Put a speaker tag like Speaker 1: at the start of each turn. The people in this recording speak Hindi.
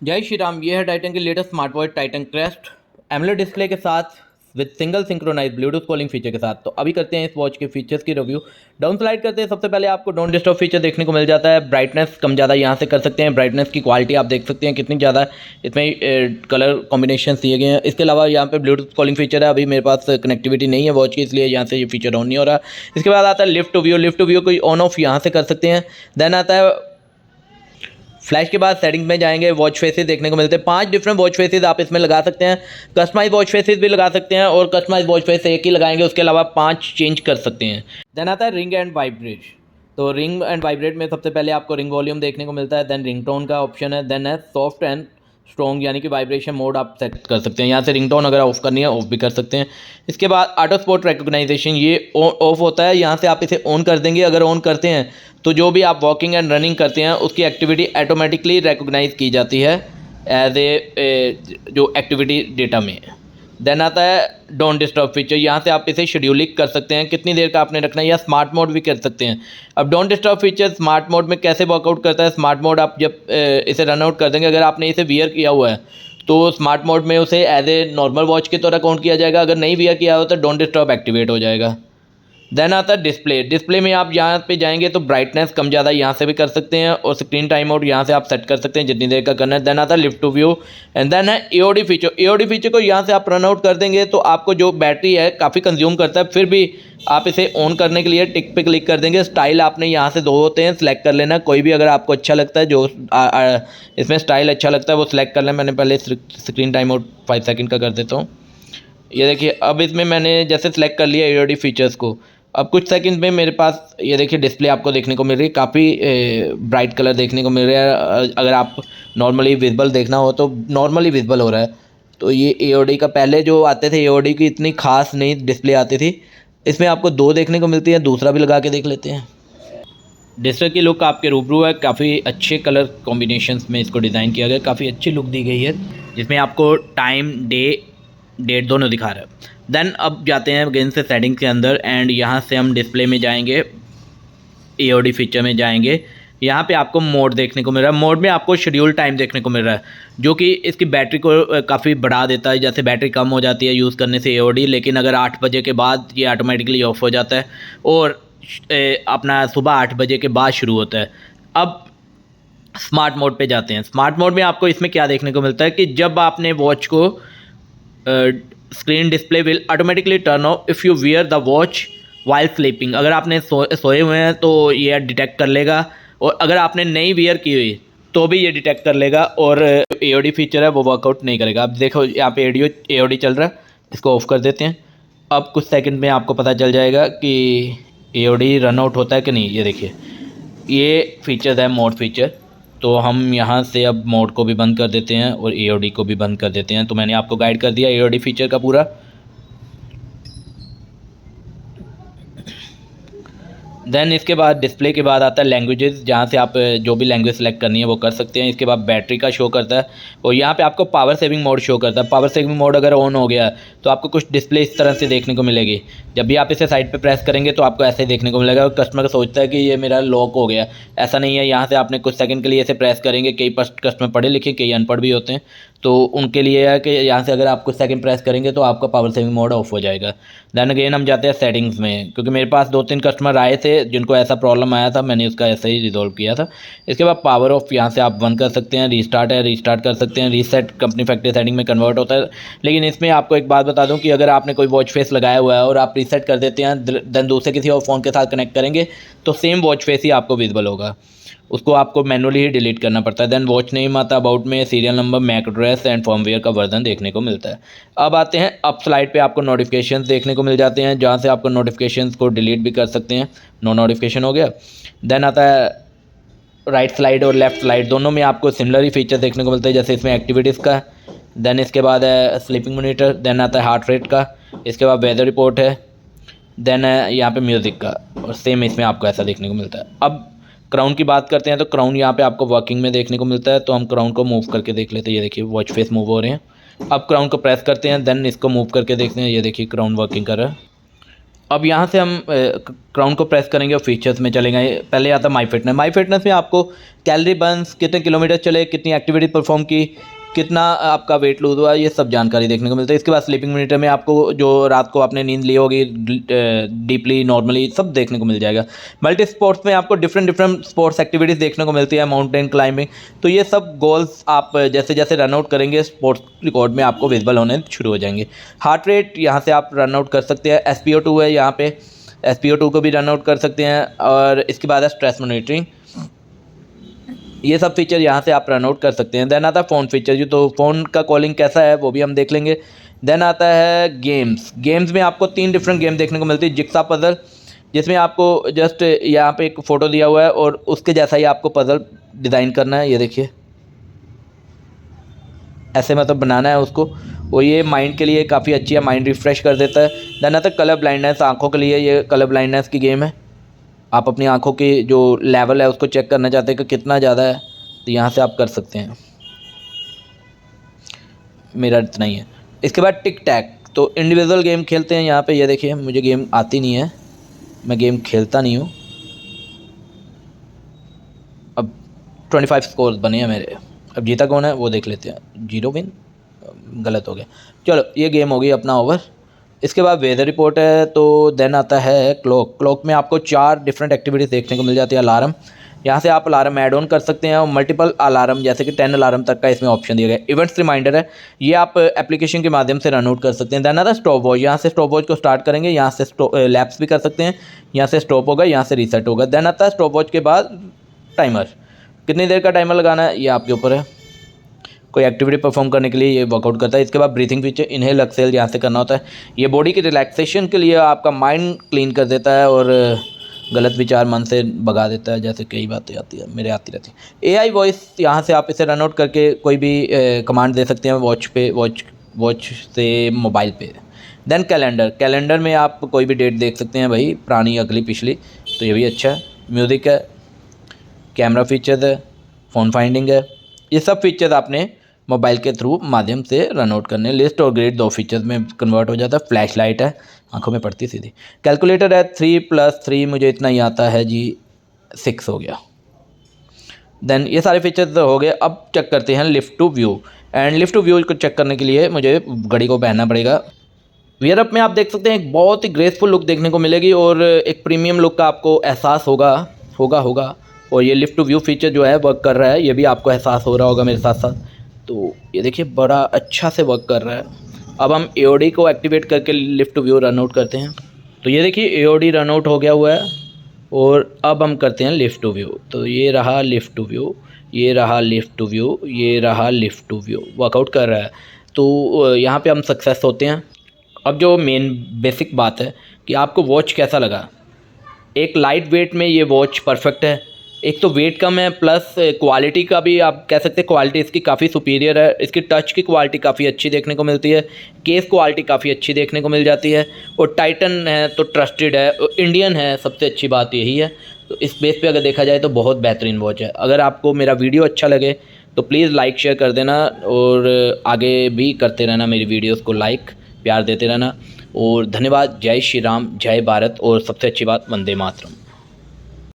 Speaker 1: जय श्री राम। ये है टाइटन की latest smart watch Titan Crest AMOLED display के साथ with single synchronize Bluetooth calling feature के साथ। तो अभी करते हैं इस वॉच के फीचर्स की रिव्यू। डाउन स्लाइड करते हैं, सबसे पहले आपको डोंट डिस्टर्ब फीचर देखने को मिल जाता है। ब्राइटनेस कम ज़्यादा यहाँ से कर सकते हैं। ब्राइटनेस की क्वालिटी आप देख सकते हैं कितनी ज़्यादा इसमें कलर कॉम्बिनेशन दिए गए हैं। इसके अलावा यहाँ पे ब्लूटूथ कॉलिंग फीचर है। अभी मेरे पास कनेक्टिविटी नहीं है वॉच की, इसलिए यहाँ से ये फीचर ऑन नहीं हो रहा। इसके बाद आता है lift to view. Lift to view को ऑन ऑफ यहाँ से कर सकते हैं। देन आता है फ्लैश के बाद सेटिंग्स में जाएंगे, वॉच फेसेस देखने को मिलते हैं। 5 डिफरेंट वॉच फेसेस आप इसमें लगा सकते हैं। कस्टमाइज वॉच फेसेस भी लगा सकते हैं और कस्टमाइज वॉच फेस एक ही लगाएंगे, उसके अलावा 5 चेंज कर सकते हैं। देन आता है रिंग एंड वाइब्रेट। तो रिंग एंड वाइब्रेट में सबसे पहले आपको रिंग वॉल्यूम देखने को मिलता है। देन रिंगटोन का ऑप्शन है। देन है सॉफ्ट एंड स्ट्रॉन्ग, यानी कि वाइब्रेशन मोड आप सेट कर सकते हैं। यहाँ से रिंगटोन अगर ऑफ करनी है ऑफ भी कर सकते हैं। इसके बाद ऑटो स्पॉट रिकॉग्नाइजेशन, ये ऑफ होता है। यहाँ से आप इसे ऑन कर देंगे। अगर ऑन करते हैं तो जो भी आप वॉकिंग एंड रनिंग करते हैं उसकी एक्टिविटी ऑटोमेटिकली रिकॉग्नाइज की जाती है एज ए जो एक्टिविटी डेटा में। देन आता है डोंट डिस्टर्ब फीचर। यहाँ से आप इसे शेड्यूलिंग कर सकते हैं, कितनी देर का आपने रखना है, या स्मार्ट मोड भी कर सकते हैं। अब don't disturb feature smart mode में कैसे वर्कआउट करता है। स्मार्ट मोड आप जब इसे रन आउट कर देंगे, अगर आपने इसे वियर किया हुआ है तो स्मार्ट मोड में उसे एज ए नॉर्मल वॉच की तरह काउंट किया जाएगा। अगर नहीं वियर किया हो तो डोंट डिस्टर्ब एक्टिवेट हो जाएगा। देन आता है डिस्प्ले। डिस्प्ले में आप यहाँ पे जाएंगे तो ब्राइटनेस कम ज़्यादा यहाँ से भी कर सकते हैं और स्क्रीन टाइम आउट यहाँ से आप सेट कर सकते हैं जितनी देर का करना है। देन आता है lift to view and then है एओडी फीचर। एओडी फीचर को यहाँ से आप रन आउट कर देंगे तो आपको जो बैटरी है काफ़ी कंज्यूम करता है, फिर भी आप इसे ऑन करने के लिए टिक पे क्लिक कर देंगे। स्टाइल आपने यहाँ से 2 होते हैं, सिलेक्ट कर लेना। कोई भी अगर आपको अच्छा लगता है, जो इसमें स्टाइल अच्छा लगता है वो सिलेक्ट कर लें। मैंने पहले स्क्रीन टाइम आउट 5 सेकेंड का कर देता हूँ। ये देखिए अब इसमें मैंने जैसे सिलेक्ट कर लिया एओडी फीचर्स को, अब कुछ सेकंड में मेरे पास ये देखिए डिस्प्ले आपको देखने को मिल रही है। काफ़ी ब्राइट कलर देखने को मिल रहा है। अगर आप नॉर्मली विजिबल देखना हो तो नॉर्मली विजिबल हो रहा है। तो ये एओडी का पहले जो आते थे एओडी की इतनी खास नहीं डिस्प्ले आती थी, इसमें आपको 2 देखने को मिलती है। दूसरा भी लगा के देख लेते हैं। डिस्प्ले की लुक आपके रूबरू है। काफ़ी अच्छे कलर कॉम्बिनेशंस में इसको डिज़ाइन किया गया, काफ़ी अच्छी लुक दी गई है, जिसमें आपको टाइम डेट दोनों दिखा रहा है। देन अब जाते हैं अगेन से सेटिंग के अंदर एंड यहाँ से हम डिस्प्ले में जाएंगे, एओडी फीचर में जाएंगे। यहाँ पे आपको मोड देखने को मिल रहा है। मोड में आपको शेड्यूल टाइम देखने को मिल रहा है, जो कि इसकी बैटरी को काफ़ी बढ़ा देता है। जैसे बैटरी कम हो जाती है यूज़ करने से एओडी, लेकिन अगर 8 बजे के बाद ये ऑटोमेटिकली ऑफ हो जाता है और अपना सुबह 8 बजे के बाद शुरू होता है। अब स्मार्ट मोड पे जाते हैं। स्मार्ट मोड में आपको इसमें क्या देखने को मिलता है कि जब आपने वॉच को screen display will automatically turn off if you wear the watch while sleeping. अगर आपने सोए हुए हैं तो ये डिटेक्ट कर लेगा, और अगर आपने नहीं वियर की हुई तो भी ये डिटेक्ट कर लेगा और एओडी फीचर है वो वर्कआउट नहीं करेगा। अब देखो यहाँ पे एओडी चल रहा है, इसको ऑफ कर देते हैं। अब कुछ सेकंड में आपको पता चल जाएगा कि एओडी रन आउट होता है कि नहीं। ये देखिए ये फीचर्स है मोड फीचर। तो हम यहाँ से अब मोड को भी बंद कर देते हैं और एओडी को भी बंद कर देते हैं। तो मैंने आपको गाइड कर दिया एओडी फीचर का पूरा। देन इसके बाद डिस्प्ले के बाद आता है लैंग्वेजेस, जहाँ से आप जो भी लैंग्वेज सेलेक्ट करनी है वो कर सकते हैं। इसके बाद बैटरी का शो करता है और यहाँ पे आपको पावर सेविंग मोड शो करता है। पावर सेविंग मोड अगर ऑन हो गया तो आपको कुछ डिस्प्ले इस तरह से देखने को मिलेगी। जब भी आप इसे साइड पे प्रेस करेंगे तो आपको ऐसे देखने को मिलेगा। और कस्टमर सोचता है कि ये मेरा लॉक हो गया, ऐसा नहीं है। यहाँ से आपने कुछ सेकंड के लिए इसे प्रेस करेंगे। कई कस्टमर पढ़े लिखे, कई अनपढ़ भी होते हैं, तो उनके लिए है कि यहाँ से अगर आप कुछ सेकंड प्रेस करेंगे तो आपका पावर सेविंग मोड ऑफ हो जाएगा। देन अगेन हम जाते हैं सेटिंग्स में, क्योंकि मेरे पास 2-3 कस्टमर आए थे जिनको ऐसा प्रॉब्लम आया था, मैंने उसका ऐसे ही रिजॉल्व किया था। इसके बाद पावर ऑफ यहाँ से आप बंद कर सकते हैं। रीस्टार्ट है, रीस्टार्ट कर सकते हैं। रीसेट कंपनी फैक्ट्री सेटिंग में कन्वर्ट होता है। लेकिन इसमें आपको एक बात बता दूं कि अगर आपने कोई वॉच फेस लगाया हुआ है और आप रीसेट कर देते हैं, देन दूसरे किसी और फ़ोन के साथ कनेक्ट करेंगे तो सेम वॉच फेस ही आपको विजिबल होगा। उसको आपको मैनुअली ही डिलीट करना पड़ता है। देन वॉच नेम आता है, अबाउट में serial number, MAC address and firmware का वर्जन देखने को मिलता है। अब आते हैं अप स्लाइड पे, आपको नोटिफिकेशंस देखने को मिल जाते हैं, जहाँ से आपको नोटिफिकेशंस को डिलीट भी कर सकते हैं। नो नोटिफिकेशन हो गया। देन आता है राइट स्लाइड और लेफ्ट स्लाइड, दोनों में आपको सिमिलर ही फीचर देखने को मिलते हैं, जैसे इसमें एक्टिविटीज़ का। देन इसके बाद है स्लीपिंग मोनीटर। देन आता है हार्ट रेट का। इसके बाद वेदर रिपोर्ट है। देन है यहाँ पे म्यूज़िक का, और सेम इसमें आपको ऐसा देखने को मिलता है। अब क्राउन की बात करते हैं तो क्राउन यहाँ पे आपको वर्किंग में देखने को मिलता है। तो हम क्राउन को मूव करके देख लेते हैं। ये देखिए वॉच फेस मूव हो रहे हैं। अब क्राउन को प्रेस करते हैं, देन इसको मूव करके देखते हैं। ये देखिए क्राउन वर्किंग कर रहा है। अब यहाँ से हम क्राउन को प्रेस करेंगे और फीचर्स में चलेंगे। पहले आता है माई फिटनेस। माई फिटनेस में आपको कैलोरी बर्न्स, कितने किलोमीटर चले, कितनी एक्टिविटी परफॉर्म की, कितना आपका वेट लूज हुआ, ये सब जानकारी देखने को मिलता है। इसके बाद स्लीपिंग मिनट में आपको जो रात को आपने नींद ली होगी डीपली, नॉर्मली, सब देखने को मिल जाएगा। मल्टी स्पोर्ट्स में आपको डिफरेंट स्पोर्ट्स एक्टिविटीज़ देखने को मिलती है, माउंटेन क्लाइंबिंग। तो ये सब गोल्स आप जैसे जैसे रन आउट करेंगे स्पोर्ट्स रिकॉर्ड में आपको विजिबल होने शुरू हो जाएंगे। हार्ट रेट यहाँ से आप रन आउट कर सकते हैं। SpO2 है यहाँ पे, SpO2 को भी रन आउट कर सकते हैं। और इसके बाद है स्ट्रेस मॉनिटरिंग। ये सब फीचर यहाँ से आप रन आउट कर सकते हैं। देन आता है फ़ोन फीचर जी, तो फ़ोन का कॉलिंग कैसा है वो भी हम देख लेंगे। देन आता है गेम्स। गेम्स में आपको 3 डिफरेंट गेम देखने को मिलती है। जिक्सा पज़ल, जिसमें आपको जस्ट यहाँ पे एक फ़ोटो दिया हुआ है और उसके जैसा ही आपको पज़ल डिज़ाइन करना है। ये देखिए, ऐसे मतलब बनाना है उसको। और ये माइंड के लिए काफ़ी अच्छी है, माइंड रिफ़्रेश कर देता है। देन आता है कलर ब्लाइंडनेस, आँखों के लिए ये कलर ब्लाइंडनेस की गेम है। आप अपनी आँखों की जो लेवल है उसको चेक करना चाहते हैं कि कितना ज़्यादा है, तो यहाँ से आप कर सकते हैं। मेरा इतना ही है। इसके बाद टिक टैक, तो इंडिविजुअल गेम खेलते हैं यहाँ पे। ये देखिए, मुझे गेम आती नहीं है, मैं गेम खेलता नहीं हूँ। अब 25 स्कोर बने हैं मेरे। अब जीता कौन है वो देख लेते हैं। 0 विन, गलत हो गया। चलो, ये गेम होगी अपना ओवर। इसके बाद वेदर रिपोर्ट है। तो देन आता है क्लॉक। क्लॉक में आपको 4 डिफरेंट एक्टिविटीज़ देखने को मिल जाती है। अलार्म, यहाँ से आप अलार्म ऐड ऑन कर सकते हैं और मल्टीपल अलार्म जैसे कि 10 अलार्म तक का इसमें ऑप्शन दिया गया है। इवेंट्स रिमाइंडर है, ये आप एप्लीकेशन के माध्यम से रन आउट कर सकते हैं। देन आता है स्टॉप वॉच। यहाँ से स्टॉप वॉच को स्टार्ट करेंगे, यहाँ से लैप्स भी कर सकते हैं, यहाँ से स्टॉप होगा, यहाँ से रीसेट होगा। देन आता है स्टॉप वॉच के बाद टाइमर, कितनी देर का टाइमर लगाना है ये आपके ऊपर है। कोई एक्टिविटी परफॉर्म करने के लिए ये वर्कआउट करता है। इसके बाद ब्रीथिंग फीचर, इनहेल एक्सहेल यहाँ से करना होता है। ये बॉडी की रिलैक्सेशन के लिए आपका माइंड क्लीन कर देता है और गलत विचार मन से भगा देता है, जैसे कई बातें आती है मेरे आती रहती है। AI वॉइस, यहाँ से आप इसे रन आउट करके कोई भी कमांड दे सकते हैं वॉच से मोबाइल पे। देन कैलेंडर, कैलेंडर में आप कोई भी डेट देख सकते हैं भाई, पुरानी, अगली, पिछली, तो ये भी अच्छा है। म्यूज़िक है, कैमरा फीचर्स है, फ़ोन फाइंडिंग है। ये सब फीचर्स आपने मोबाइल के थ्रू माध्यम से रन आउट करने। लिस्ट और ग्रिड 2 फीचर्स में कन्वर्ट हो जाता है। फ्लैश लाइट है, आंखों में पड़ती सीधी। कैलकुलेटर है, 3 + 3 मुझे इतना ही आता है जी, 6 हो गया। देन ये सारे फीचर्स हो गए। अब चेक करते हैं lift to view. And lift to view को चेक करने के लिए मुझे घड़ी को पहनना पड़ेगा। वियर अप में आप देख सकते हैं एक बहुत ही ग्रेसफुल लुक देखने को मिलेगी और एक प्रीमियम लुक का आपको एहसास होगा। और ये लिफ्ट टू व्यू फीचर जो है वर्क कर रहा है, ये भी आपको एहसास हो रहा होगा मेरे साथ साथ। तो ये देखिए, बड़ा अच्छा से वर्क कर रहा है। अब हम AOD को एक्टिवेट करके lift to view run out करते हैं। तो ये देखिए, AOD रन आउट हो गया हुआ है और अब हम करते हैं लिफ्ट टू व्यू। तो ये रहा लिफ्ट टू व्यू, ये रहा लिफ्ट टू व्यू, ये रहा लिफ्ट टू व्यू, वर्कआउट कर रहा है। तो यहाँ पे हम सक्सेस होते हैं। अब जो मेन बेसिक बात है कि आपको वॉच कैसा लगा। एक लाइट वेट में ये वॉच परफेक्ट है। एक तो वेट कम है, प्लस क्वालिटी का भी आप कह सकते हैं क्वालिटी इसकी काफ़ी सुपीरियर है। इसकी टच की क्वालिटी काफ़ी अच्छी देखने को मिलती है। केस क्वालिटी काफ़ी अच्छी देखने को मिल जाती है। और टाइटन है तो ट्रस्टेड है, इंडियन है, सबसे अच्छी बात यही है। तो इस बेस पे अगर देखा जाए तो बहुत बेहतरीन वॉच है। अगर आपको मेरा वीडियो अच्छा लगे तो प्लीज़ लाइक शेयर कर देना और आगे भी करते रहना, मेरी वीडियोज़ को लाइक प्यार देते रहना। और धन्यवाद। जय श्री राम, जय भारत और सबसे अच्छी बात, वंदे मातरम।